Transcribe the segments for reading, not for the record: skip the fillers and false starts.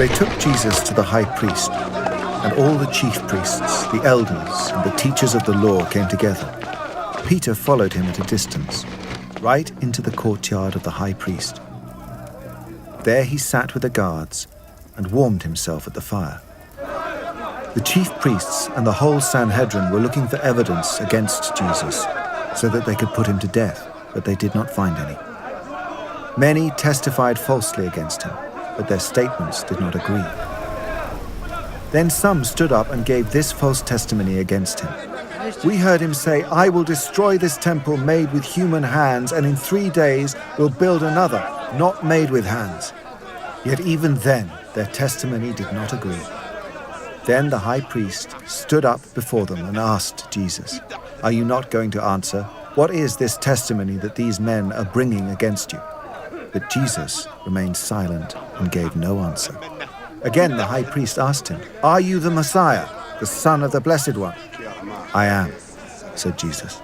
They took Jesus to the high priest, and all the chief priests, the elders, and the teachers of the law came together. Peter followed him at a distance, right into the courtyard of the high priest. There he sat with the guards and warmed himself at the fire. The chief priests and the whole Sanhedrin were looking for evidence against Jesus so that they could put him to death, but they did not find any. Many testified falsely against him, but their statements did not agree. Then some stood up and gave this false testimony against him. We heard him say, "I will destroy this temple made with human hands, and in 3 days will build another, not made with hands." Yet even then, their testimony did not agree. Then the high priest stood up before them and asked Jesus, "Are you not going to answer? What is this testimony that these men are bringing against you?" But Jesus remained silent and gave no answer. Again the high priest asked him, "Are you the Messiah, the Son of the Blessed One?" "I am," said Jesus.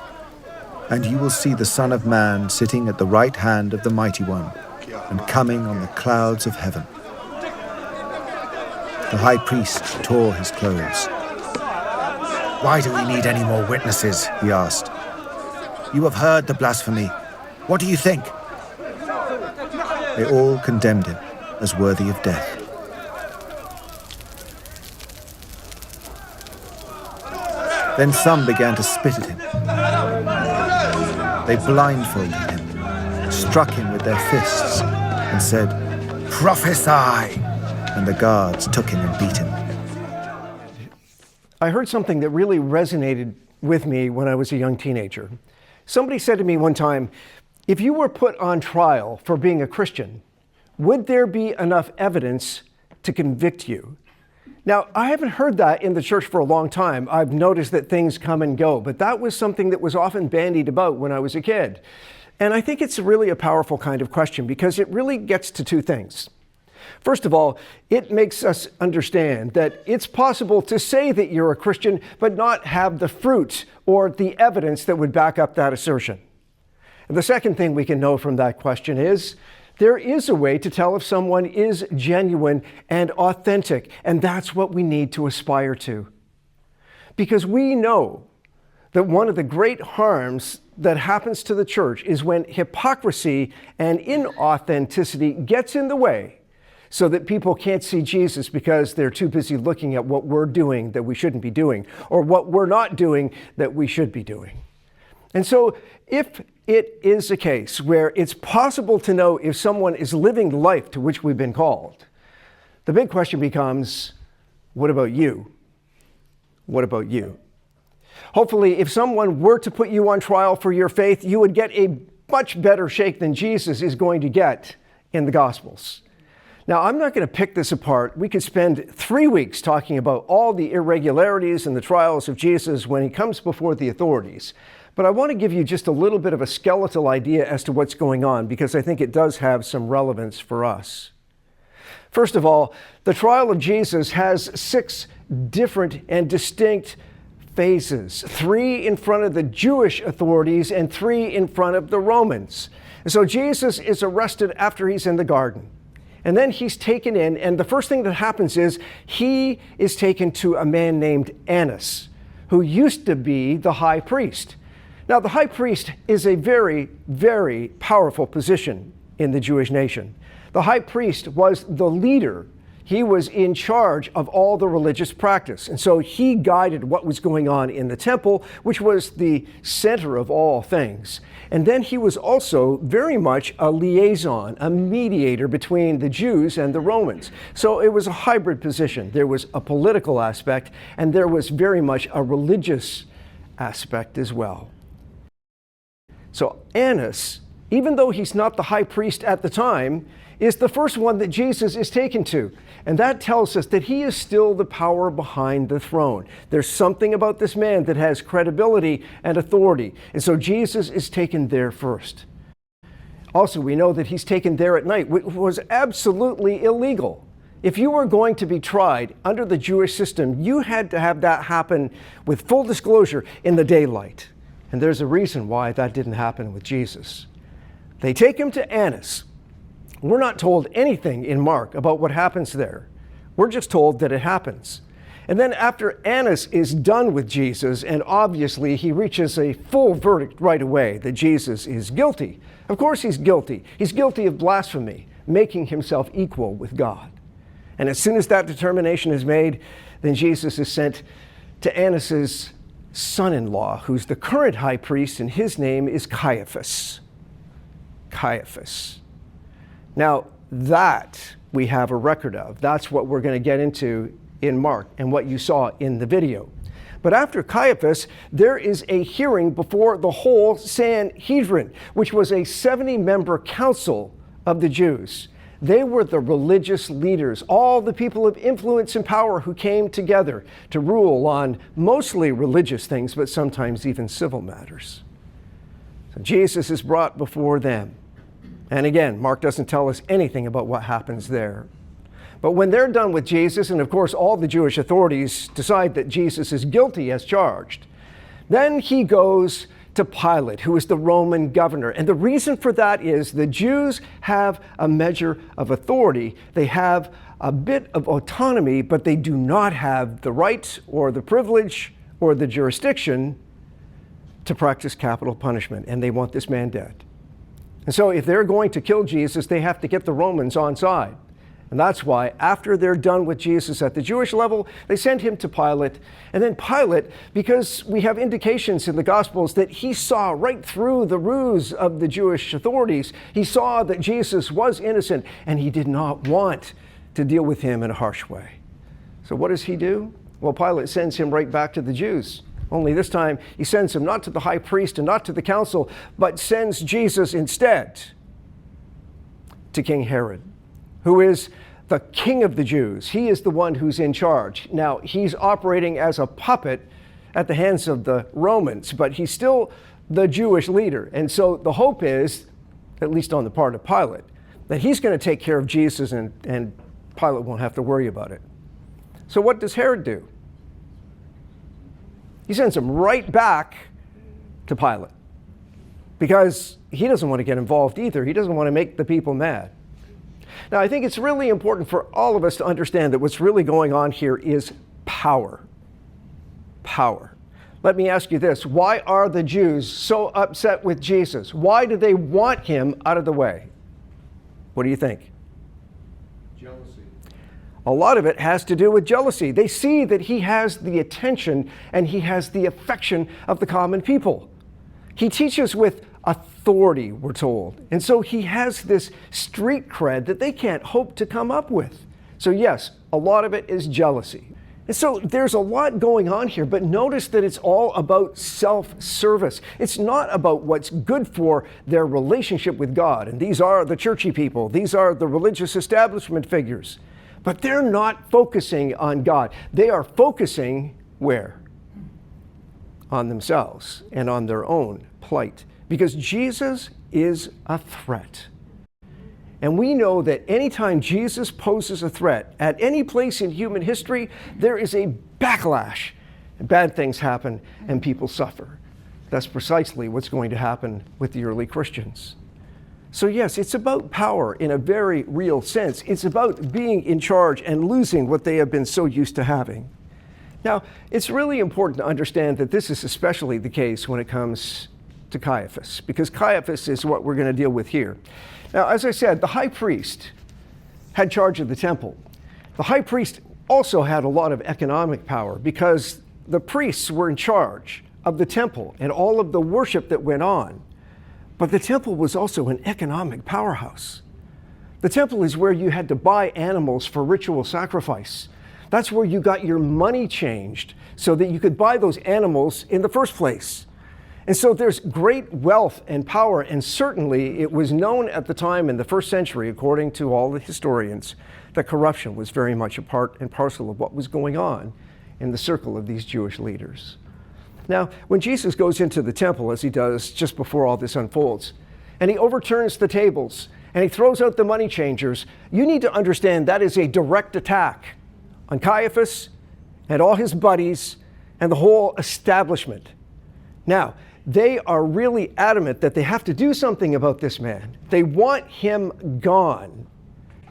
"And you will see the Son of Man sitting at the right hand of the Mighty One and coming on the clouds of heaven." The high priest tore his clothes. "Why do we need any more witnesses?" he asked. "You have heard the blasphemy. What do you think?" They all condemned him as worthy of death. Then some began to spit at him. They blindfolded him, struck him with their fists, and said, "Prophesy!" And the guards took him and beat him. I heard something that really resonated with me when I was a young teenager. Somebody said to me one time, "If you were put on trial for being a Christian, would there be enough evidence to convict you?" Now, I haven't heard that in the church for a long time. I've noticed that things come and go, but that was something that was often bandied about when I was a kid. And I think it's really a powerful kind of question because it really gets to two things. First of all, it makes us understand that it's possible to say that you're a Christian, but not have the fruit or the evidence that would back up that assertion. And the second thing we can know from that question is, there is a way to tell if someone is genuine and authentic, and that's what we need to aspire to. Because we know that one of the great harms that happens to the church is when hypocrisy and inauthenticity gets in the way so that people can't see Jesus because they're too busy looking at what we're doing that we shouldn't be doing, or what we're not doing that we should be doing. And so if it is a case where it's possible to know if someone is living the life to which we've been called, the big question becomes, what about you? What about you? Hopefully, if someone were to put you on trial for your faith, you would get a much better shake than Jesus is going to get in the Gospels. Now, I'm not going to pick this apart. We could spend 3 weeks talking about all the irregularities and the trials of Jesus when he comes before the authorities. But I want to give you just a little bit of a skeletal idea as to what's going on, because I think it does have some relevance for us. First of all, the trial of Jesus has 6 different and distinct phases, 3 in front of the Jewish authorities and 3 in front of the Romans. And so Jesus is arrested after he's in the garden. And then he's taken in, and the first thing that happens is he is taken to a man named Annas, who used to be the high priest. Now, the high priest is a very, very powerful position in the Jewish nation. The high priest was the leader. He was in charge of all the religious practice. And so he guided what was going on in the temple, which was the center of all things. And then he was also very much a liaison, a mediator between the Jews and the Romans. So it was a hybrid position. There was a political aspect, and there was very much a religious aspect as well. So Annas, even though he's not the high priest at the time, is the first one that Jesus is taken to. And that tells us that he is still the power behind the throne. There's something about this man that has credibility and authority. And so Jesus is taken there first. Also, we know that he's taken there at night, which was absolutely illegal. If you were going to be tried under the Jewish system, you had to have that happen with full disclosure in the daylight. And there's a reason why that didn't happen with Jesus. They take him to Annas. We're not told anything in Mark about what happens there. We're just told that it happens. And then after Annas is done with Jesus, and obviously he reaches a full verdict right away that Jesus is guilty. Of course he's guilty. He's guilty of blasphemy, making himself equal with God. And as soon as that determination is made, then Jesus is sent to Annas's son-in-law, who's the current high priest, and his name is Caiaphas. Caiaphas. Now, that we have a record of. That's what we're going to get into in Mark and what you saw in the video. But after Caiaphas, there is a hearing before the whole Sanhedrin, which was a 70-member council of the Jews. They were the religious leaders, all the people of influence and power who came together to rule on mostly religious things, but sometimes even civil matters. So Jesus is brought before them. And again, Mark doesn't tell us anything about what happens there. But when they're done with Jesus, and of course all the Jewish authorities decide that Jesus is guilty as charged, then he goes to Pilate, who is the Roman governor. And the reason for that is the Jews have a measure of authority. They have a bit of autonomy, but they do not have the right or the privilege or the jurisdiction to practice capital punishment. And they want this man dead. And so if they're going to kill Jesus, they have to get the Romans on side. And that's why after they're done with Jesus at the Jewish level, they send him to Pilate. And then Pilate, because we have indications in the Gospels that he saw right through the ruse of the Jewish authorities, he saw that Jesus was innocent, and he did not want to deal with him in a harsh way. So what does he do? Well, Pilate sends him right back to the Jews. Only this time, he sends him not to the high priest and not to the council, but sends Jesus instead to King Herod, who is the king of the Jews. He is the one who's in charge. Now, he's operating as a puppet at the hands of the Romans, but he's still the Jewish leader. And so the hope is, at least on the part of Pilate, that he's going to take care of Jesus and Pilate won't have to worry about it. So what does Herod do? He sends him right back to Pilate because he doesn't want to get involved either. He doesn't want to make the people mad. Now, I think it's really important for all of us to understand that what's really going on here is power. Power. Let me ask you this. Why are the Jews so upset with Jesus? Why do they want him out of the way? What do you think? Jealousy. A lot of it has to do with jealousy. They see that he has the attention and he has the affection of the common people. He teaches with authority, we're told. And so he has this street cred that they can't hope to come up with. So yes, a lot of it is jealousy. And so there's a lot going on here, but notice that it's all about self-service. It's not about what's good for their relationship with God. And these are the churchy people. These are the religious establishment figures. But they're not focusing on God. They are focusing where? On themselves and on their own plight. Because Jesus is a threat. And we know that anytime Jesus poses a threat at any place in human history, there is a backlash. And bad things happen and people suffer. That's precisely what's going to happen with the early Christians. So yes, it's about power in a very real sense. It's about being in charge and losing what they have been so used to having. Now, it's really important to understand that this is especially the case when it comes to Caiaphas, because Caiaphas is what we're going to deal with here. Now, as I said, the high priest had charge of the temple. The high priest also had a lot of economic power because the priests were in charge of the temple and all of the worship that went on. But the temple was also an economic powerhouse. The temple is where you had to buy animals for ritual sacrifice. That's where you got your money changed so that you could buy those animals in the first place. And so there's great wealth and power, and certainly it was known at the time in the first century, according to all the historians, that corruption was very much a part and parcel of what was going on in the circle of these Jewish leaders. Now, when Jesus goes into the temple, as he does just before all this unfolds, and he overturns the tables, and he throws out the money changers, you need to understand that is a direct attack on Caiaphas and all his buddies and the whole establishment. Now, they are really adamant that they have to do something about this man. They want him gone.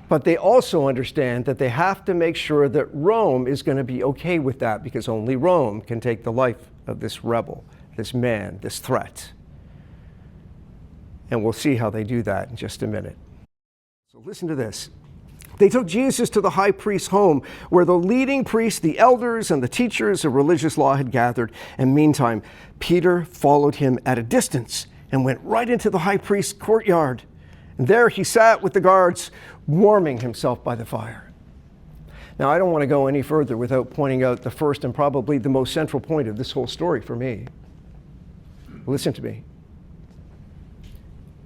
But they also understand that they have to make sure that Rome is going to be okay with that, because only Rome can take the life of this rebel, this man, this threat. And we'll see how they do that in just a minute. So listen to this. They took Jesus to the high priest's home, where the leading priests, the elders, and the teachers of religious law had gathered. And meantime, Peter followed him at a distance and went right into the high priest's courtyard. And there he sat with the guards, warming himself by the fire. Now, I don't want to go any further without pointing out the first and probably the most central point of this whole story for me. Listen to me.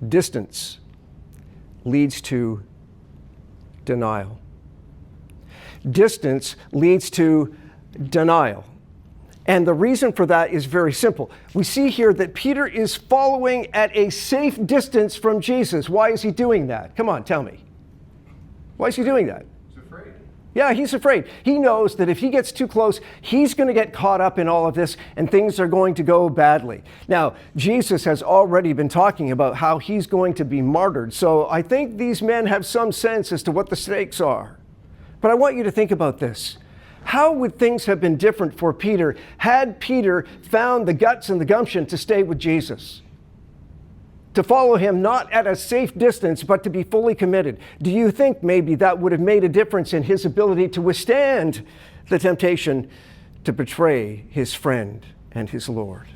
Distance leads to denial. Distance leads to denial. And the reason for that is very simple. We see here that Peter is following at a safe distance from Jesus. Why is he doing that? Come on, tell me. Why is he doing that? He's afraid. Yeah, he's afraid. He knows that if he gets too close, he's going to get caught up in all of this and things are going to go badly. Now, Jesus has already been talking about how he's going to be martyred. So I think these men have some sense as to what the stakes are. But I want you to think about this. How would things have been different for Peter had Peter found the guts and the gumption to stay with Jesus? To follow him not at a safe distance, but to be fully committed. Do you think maybe that would have made a difference in his ability to withstand the temptation to betray his friend and his Lord?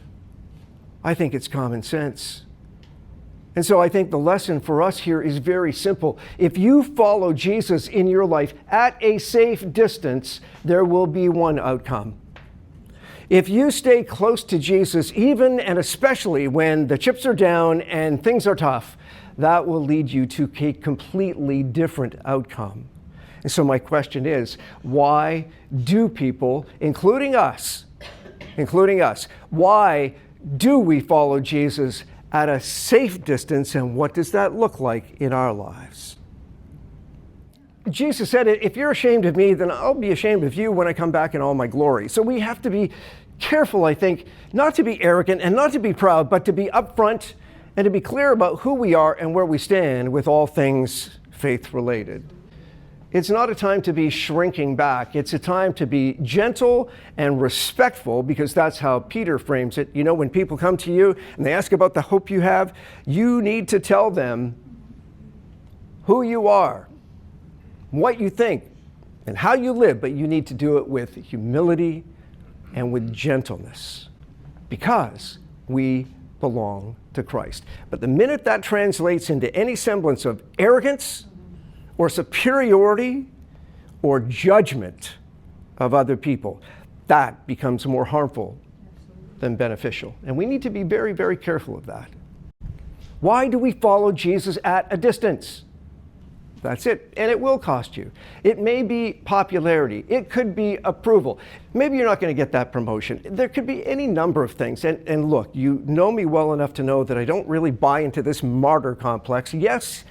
I think it's common sense. And so I think the lesson for us here is very simple. If you follow Jesus in your life at a safe distance, there will be one outcome. If you stay close to Jesus, even and especially when the chips are down and things are tough, that will lead you to a completely different outcome. And so my question is, why do people, including us, why do we follow Jesus at a safe distance, and what does that look like in our lives? Jesus said, if you're ashamed of me, then I'll be ashamed of you when I come back in all my glory. So we have to be careful, I think, not to be arrogant and not to be proud, but to be upfront and to be clear about who we are and where we stand with all things faith-related. It's not a time to be shrinking back. It's a time to be gentle and respectful, because that's how Peter frames it. You know, when people come to you and they ask about the hope you have, you need to tell them who you are, what you think, and how you live, but you need to do it with humility and with gentleness, because we belong to Christ. But the minute that translates into any semblance of arrogance or superiority or judgment of other people, that becomes more harmful than beneficial. And we need to be very, very careful of that. Why do we follow Jesus at a distance? That's it. And it will cost you. It may be popularity. It could be approval. Maybe you're not going to get that promotion. There could be any number of things. And look, you know me well enough to know that I don't really buy into this martyr complex. Yes,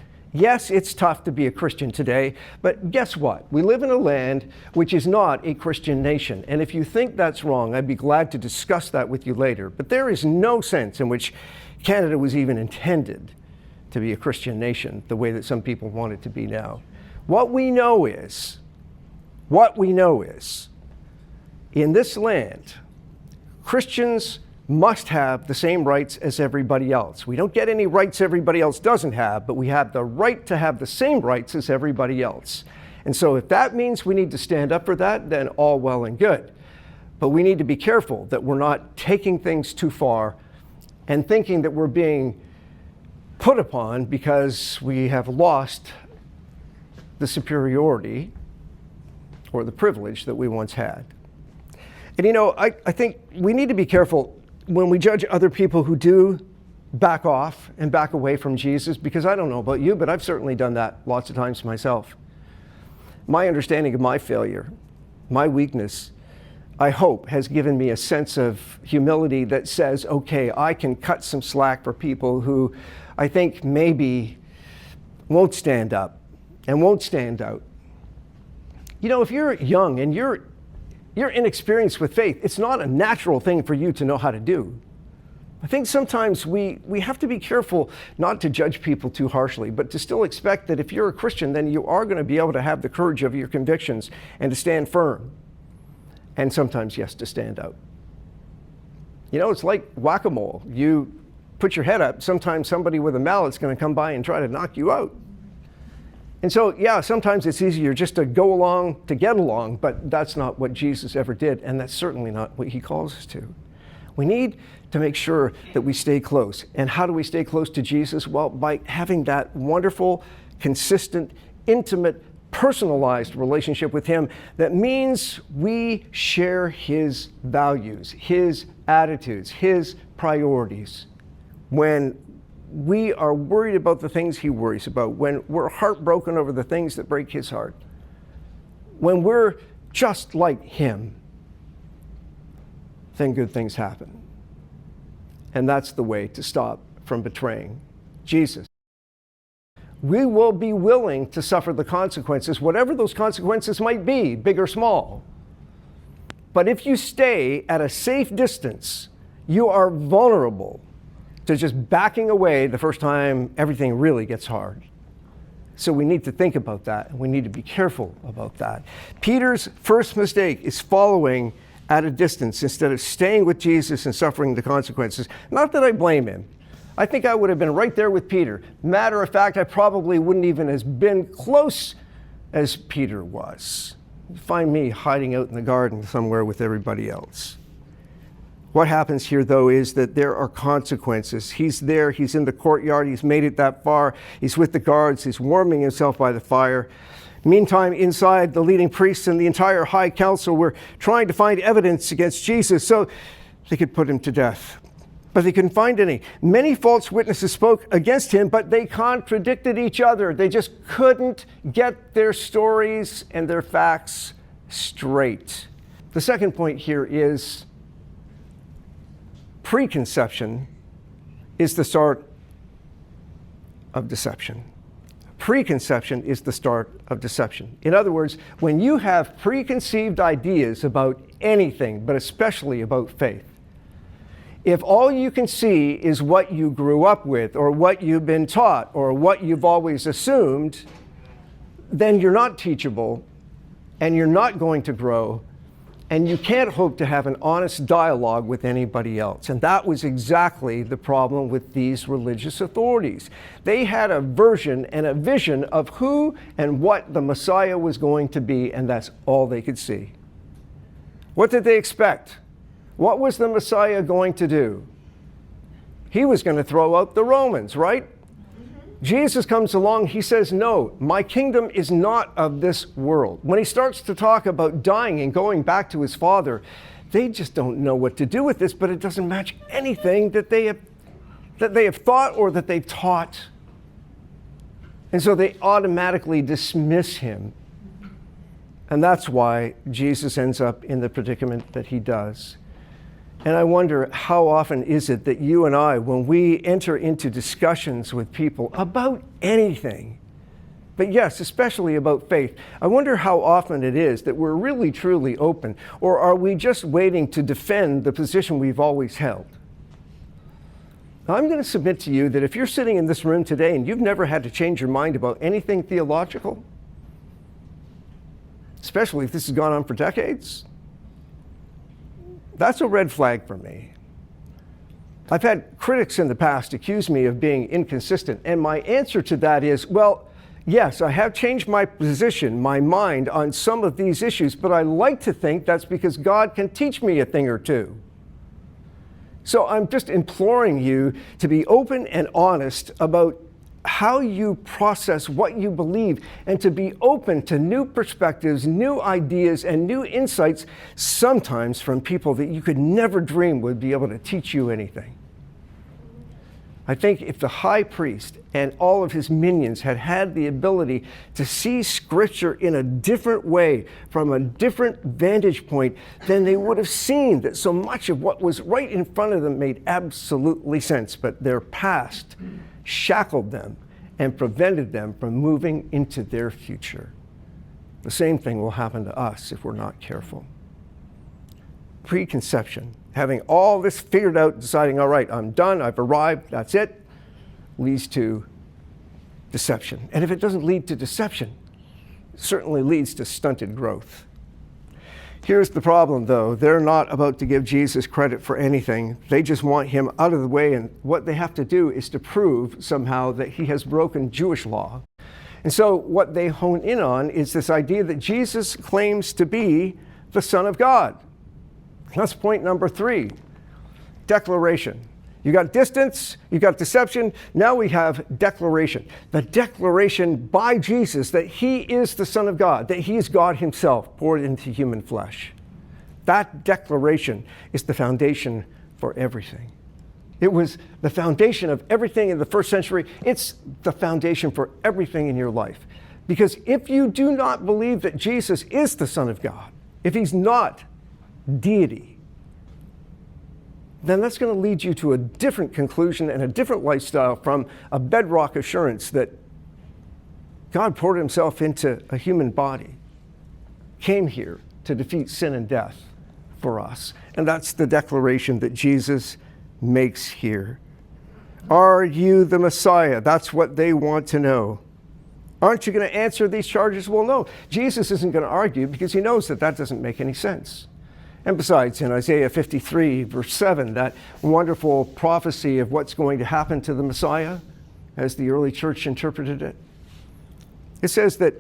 it's tough to be a Christian today, but guess what? We live in a land which is not a Christian nation. And if you think that's wrong, I'd be glad to discuss that with you later. But there is no sense in which Canada was even intended to be a Christian nation the way that some people want it to be now. What we know is, in this land, Christians must have the same rights as everybody else. We don't get any rights everybody else doesn't have, but we have the right to have the same rights as everybody else. And so if that means we need to stand up for that, then all well and good. But we need to be careful that we're not taking things too far and thinking that we're being put upon because we have lost the superiority or the privilege that we once had. And you know, I think we need to be careful when we judge other people who do back off and back away from Jesus, because I don't know about you, but I've certainly done that lots of times myself. My understanding of my failure, my weakness, I hope has given me a sense of humility that says, okay, I can cut some slack for people who I think maybe won't stand up and won't stand out. You know, if you're young and you're inexperienced with faith, it's not a natural thing for you to know how to do. I think sometimes we have to be careful not to judge people too harshly, but to still expect that if you're a Christian, then you are going to be able to have the courage of your convictions and to stand firm. And sometimes, yes, to stand out. You know, it's like whack-a-mole. You put your head up, sometimes somebody with a mallet's going to come by and try to knock you out. And so, yeah, sometimes it's easier just to go along to get along, but that's not what Jesus ever did, and that's certainly not what he calls us to. We need to make sure that we stay close. And how do we stay close to Jesus? Well, by having that wonderful, consistent, intimate, personalized relationship with him that means we share his values, his attitudes, his priorities. When we are worried about the things he worries about, when we're heartbroken over the things that break his heart, when we're just like him, then good things happen. And that's the way to stop from betraying Jesus. We will be willing to suffer the consequences, whatever those consequences might be, big or small. But if you stay at a safe distance, you are vulnerable to just backing away the first time everything really gets hard. So we need to think about that, and we need to be careful about that. Peter's first mistake is following at a distance instead of staying with Jesus and suffering the consequences. Not that I blame him. I think I would have been right there with Peter. Matter of fact, I probably wouldn't even have been close as Peter was. You'd find me hiding out in the garden somewhere with everybody else. What happens here, though, is that there are consequences. He's there, he's in the courtyard, he's made it that far, he's with the guards, he's warming himself by the fire. Meantime, inside, the leading priests and the entire high council were trying to find evidence against Jesus so they could put him to death. But they couldn't find any. Many false witnesses spoke against him, but they contradicted each other. They just couldn't get their stories and their facts straight. The second point here is preconception is the start of deception. Preconception is the start of deception. In other words, when you have preconceived ideas about anything, but especially about faith, if all you can see is what you grew up with, or what you've been taught, or what you've always assumed, then you're not teachable, and you're not going to grow, and you can't hope to have an honest dialogue with anybody else. And that was exactly the problem with these religious authorities. They had a version and a vision of who and what the Messiah was going to be, and that's all they could see. What did they expect? What was the Messiah going to do? He was going to throw out the Romans, right? Jesus comes along, he says, no, my kingdom is not of this world. When he starts to talk about dying and going back to his Father, they just don't know what to do with this, but it doesn't match anything that they have thought or that they've taught. And so they automatically dismiss him. And that's why Jesus ends up in the predicament that he does. And I wonder, how often is it that you and I, when we enter into discussions with people about anything, but yes, especially about faith, I wonder how often it is that we're really truly open, or are we just waiting to defend the position we've always held? Now, I'm going to submit to you that if you're sitting in this room today and you've never had to change your mind about anything theological, especially if this has gone on for decades, that's a red flag for me. I've had critics in the past accuse me of being inconsistent, and my answer to that is, well, yes, I have changed my position, my mind on some of these issues, but I like to think that's because God can teach me a thing or two. So I'm just imploring you to be open and honest about how you process what you believe, and to be open to new perspectives, new ideas, and new insights, sometimes from people that you could never dream would be able to teach you anything. I think if the high priest and all of his minions had had the ability to see Scripture in a different way, from a different vantage point, then they would have seen that so much of what was right in front of them made absolutely sense, but their past shackled them and prevented them from moving into their future. The same thing will happen to us if we're not careful. Preconception having all this figured out, deciding, all right, I'm done, I've arrived, that's it, leads to deception. And if it doesn't lead to deception, it certainly leads to stunted growth. Here's the problem, though. They're not about to give Jesus credit for anything. They just want him out of the way, and what they have to do is to prove somehow that he has broken Jewish law. And so what they hone in on is this idea that Jesus claims to be the Son of God. That's point number 3, declaration. You got distance, you got deception, now we have declaration. The declaration by Jesus that he is the Son of God, that he is God himself poured into human flesh. That declaration is the foundation for everything. It was the foundation of everything in the first century. It's the foundation for everything in your life. Because if you do not believe that Jesus is the Son of God, if he's not deity, then that's going to lead you to a different conclusion and a different lifestyle from a bedrock assurance that God poured himself into a human body, came here to defeat sin and death for us. And that's the declaration that Jesus makes here. Are you the Messiah? That's what they want to know. Aren't you going to answer these charges? Well, no. Jesus isn't going to argue because he knows that that doesn't make any sense. And besides, in Isaiah 53, verse 7, that wonderful prophecy of what's going to happen to the Messiah, as the early church interpreted it, it says that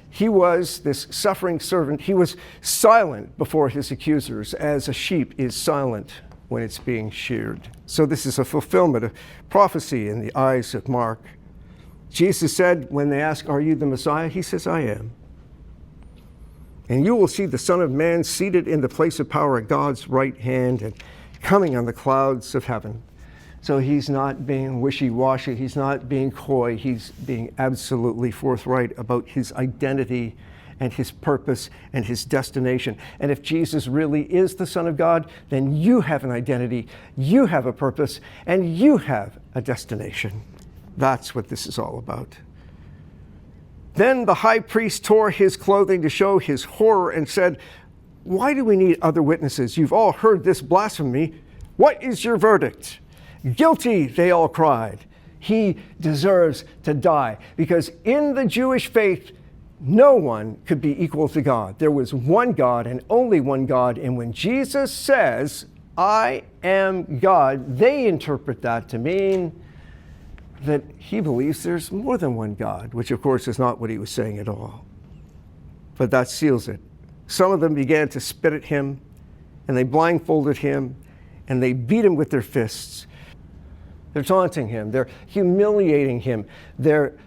he was this suffering servant. He was silent before his accusers, as a sheep is silent when it's being sheared. So this is a fulfillment of prophecy in the eyes of Mark. Jesus said, when they ask, are you the Messiah? He says, I am. And you will see the Son of Man seated in the place of power at God's right hand and coming on the clouds of heaven. So he's not being wishy-washy. He's not being coy. He's being absolutely forthright about his identity and his purpose and his destination. And if Jesus really is the Son of God, then you have an identity, you have a purpose, and you have a destination. That's what this is all about. Then the high priest tore his clothing to show his horror and said, why do we need other witnesses? You've all heard this blasphemy. What is your verdict? Guilty, they all cried. He deserves to die. Because in the Jewish faith, no one could be equal to God. There was one God and only one God. And when Jesus says, I am God, they interpret that to mean that he believes there's more than one God, which of course is not what he was saying at all. But that seals it. Some of them began to spit at him, and they blindfolded him, and they beat him with their fists. They're taunting him, they're humiliating him, they're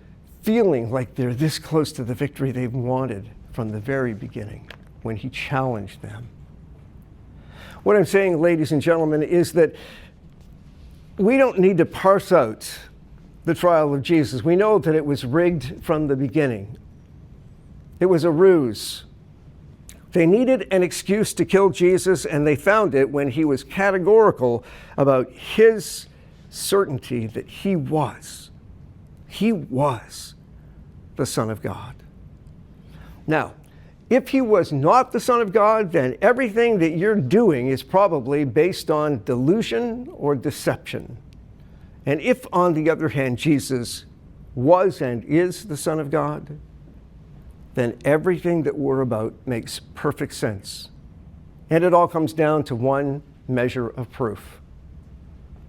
feeling like they're this close to the victory they've wanted from the very beginning when he challenged them. What I'm saying, ladies and gentlemen, is that we don't need to parse out the trial of Jesus. We know that it was rigged from the beginning. It was a ruse. They needed an excuse to kill Jesus, and they found it when he was categorical about his certainty that he was the Son of God. Now, if he was not the Son of God, then everything that you're doing is probably based on delusion or deception. And if, on the other hand, Jesus was and is the Son of God, then everything that we're about makes perfect sense. And it all comes down to one measure of proof: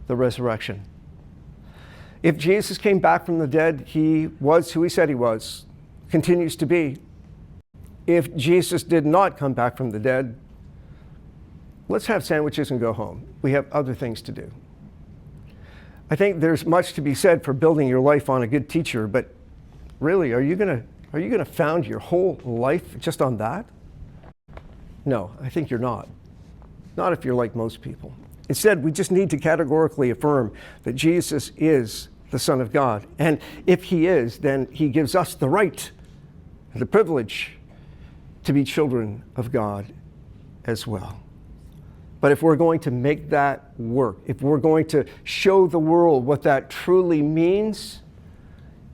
the resurrection. If Jesus came back from the dead, he was who he said he was, continues to be. If Jesus did not come back from the dead, let's have sandwiches and go home. We have other things to do. I think there's much to be said for building your life on a good teacher, but really, are you going to found your whole life just on that? No, I think you're not. Not if you're like most people. Instead, we just need to categorically affirm that Jesus is the Son of God. And if he is, then he gives us the right, the privilege to be children of God as well. But if we're going to make that work, if we're going to show the world what that truly means,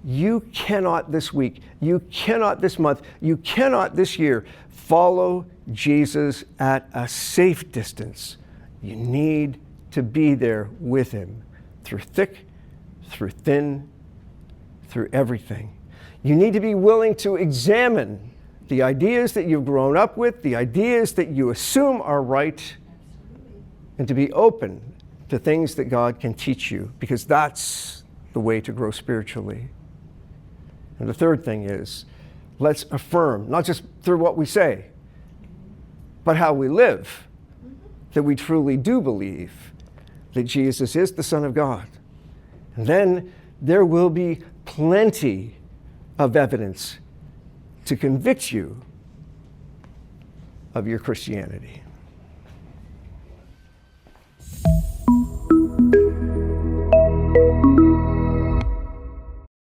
you cannot this week, you cannot this month, you cannot this year follow Jesus at a safe distance. You need to be there with him through thick, through thin, through everything. You need to be willing to examine the ideas that you've grown up with, the ideas that you assume are right, and to be open to things that God can teach you, because that's the way to grow spiritually. And the third thing is, let's affirm, not just through what we say, but how we live, that we truly do believe that Jesus is the Son of God. And then there will be plenty of evidence to convict you of your Christianity.